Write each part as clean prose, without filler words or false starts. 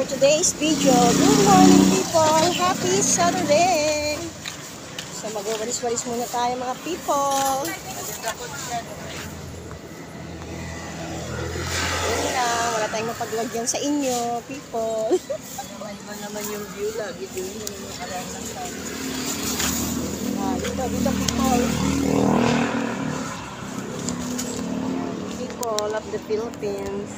for today's video. Good morning people! Happy Saturday! So magwawalis-walis muna tayo mga people. Yun lang, wala tayong mapaglagyan sa inyo people. Iba naman yung view lagi din yung nakaraan ng time. Dito people. People of the Philippines.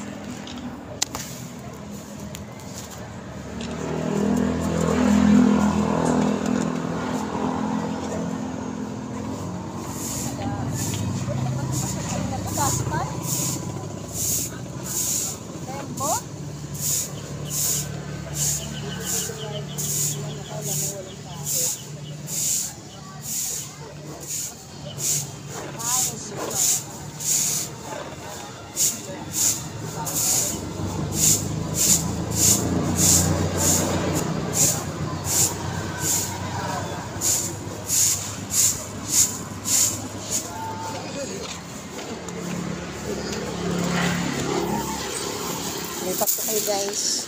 Lipat ko kayo guys.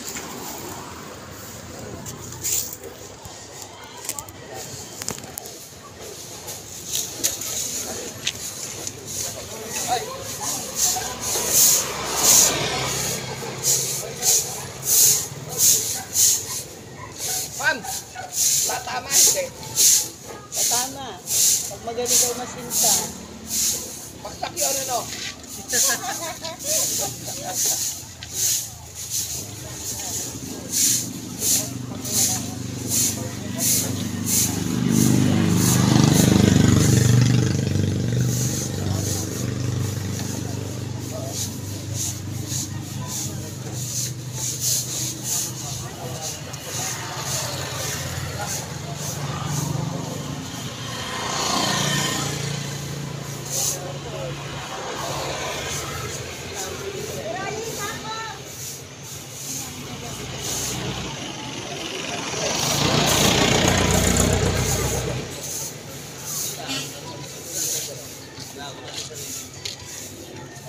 Ma'am! Tatama hindi. Tama. Pag magaling daw masinta. Baksak yun ano?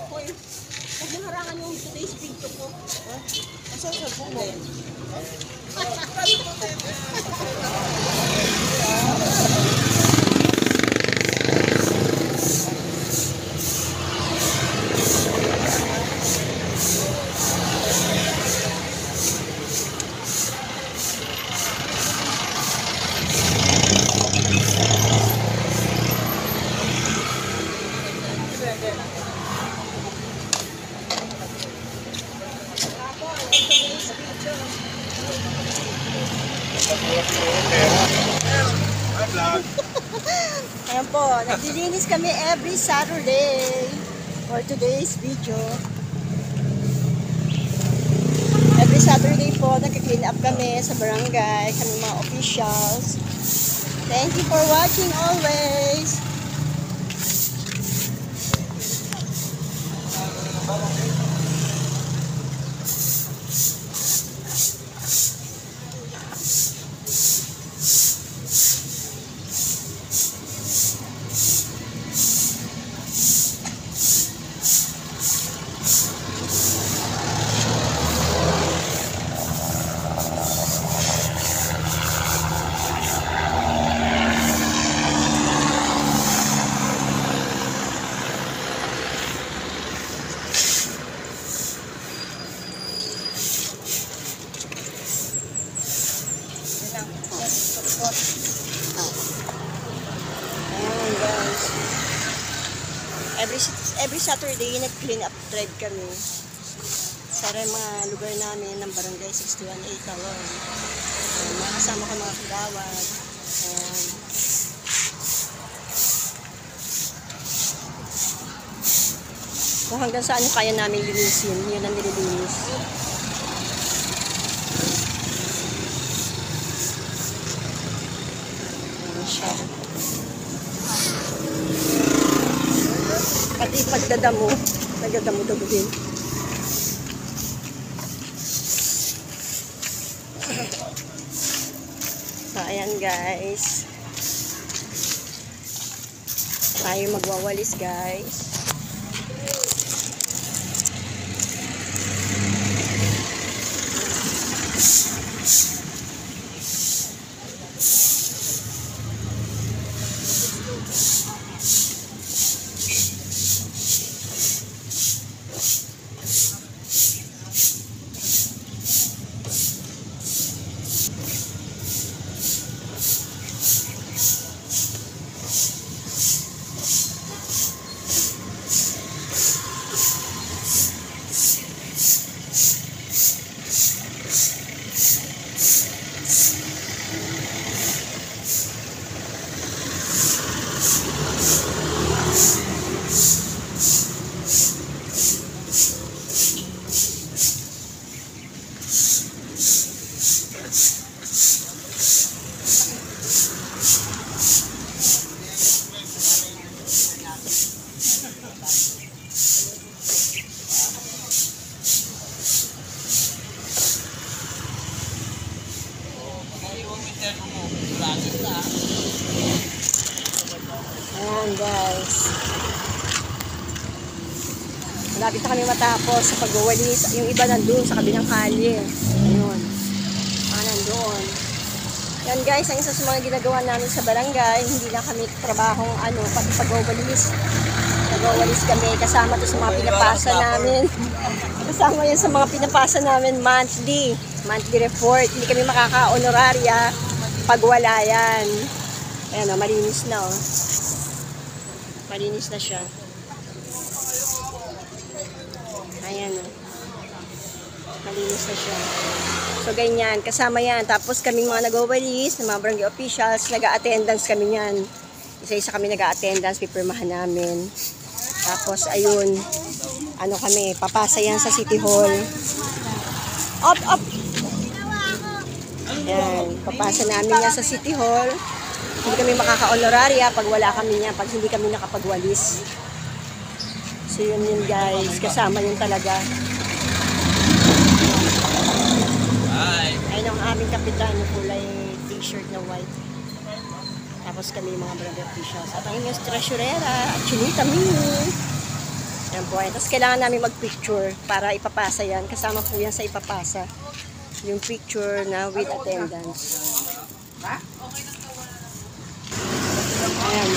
Hoy, huwag mo harangan yung today's video ko. Asan sa bumo? Ayan po, naglilinis kami every Saturday for today's video. Every Saturday po, nagka-clean up kami sa barangay, kami mga officials. Thank you for watching always. Ayan guys. Every Saturday nag-clean up drive kami sa mga lugar namin ng barangay 618 Talon. Mga kasama ko mga kagawad. Kung hanggang saan yung kaya namin linisin, yun ang nililinis. Siya. Pati pagdadamo, nagdadamo-damo din. So, ayan guys. Tayo magwawalis guys. Malapit na kami matapos sa pagwawalis. Yung iba nandun sa kabilang kalye. Ayun. Nandun. Yan guys, ang isa sa mga ginagawa namin sa barangay, hindi lang kami trabahong pati pagwawalis. Nagwawalis kami, kasama to sa mga pinapasa namin. Kasama yan sa mga pinapasa namin monthly. Monthly report. Hindi kami makaka-honoraria pag wala yan. Ayan o, malinis na o. Malinis na siya. Ayan o. Malinis na siya. So, ganyan. Kasama yan. Tapos, kaming mga nagwawalis, ng mga barangay officials, nag-a-attendance kami yan. Isa-isa kami nag-a-attendance, pipirmahan namin. Tapos, ayun, kami, papasa yan sa City Hall. Up! Yan, papasa namin yan sa City Hall. Hindi kami makaka-honoraria pag wala kami niya, pag hindi kami nakapagwalis. So, yun guys, kasama yun talaga. Ayun ang aming kapitan, yung kulay t-shirt na white. Tapos kami mga barangay officials. At ang inyong treasurera, at Chinita Mini. Yan po. Tapos kailangan namin mag-picture para ipapasa yan. Kasama po yan sa ipapasa. Yung picture na with attendance. Ayan.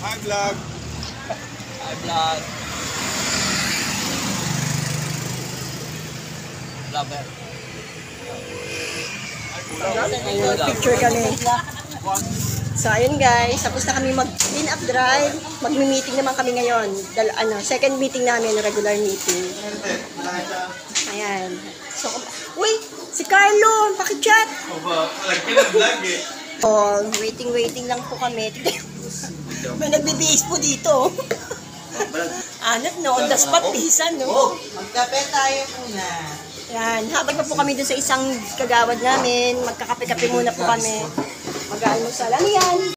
Hi vlog! Hi vlog! Vlogger. Ayun, picture kami. So, ayun guys. Tapos na kami mag-clean up drive. Magmi-meeting naman kami ngayon. Second meeting namin, regular meeting. Ayan. So, uy! Si Carlo! Pakichat! Oh, waiting lang po kami. May nagbibihis po dito. Anak no, on the spot bihisan no. Magkape tayo muna. Yan, habang pa po kami dun sa isang kagawad namin, magkakape-kape muna po kami. Mag-almusal. Ano yan?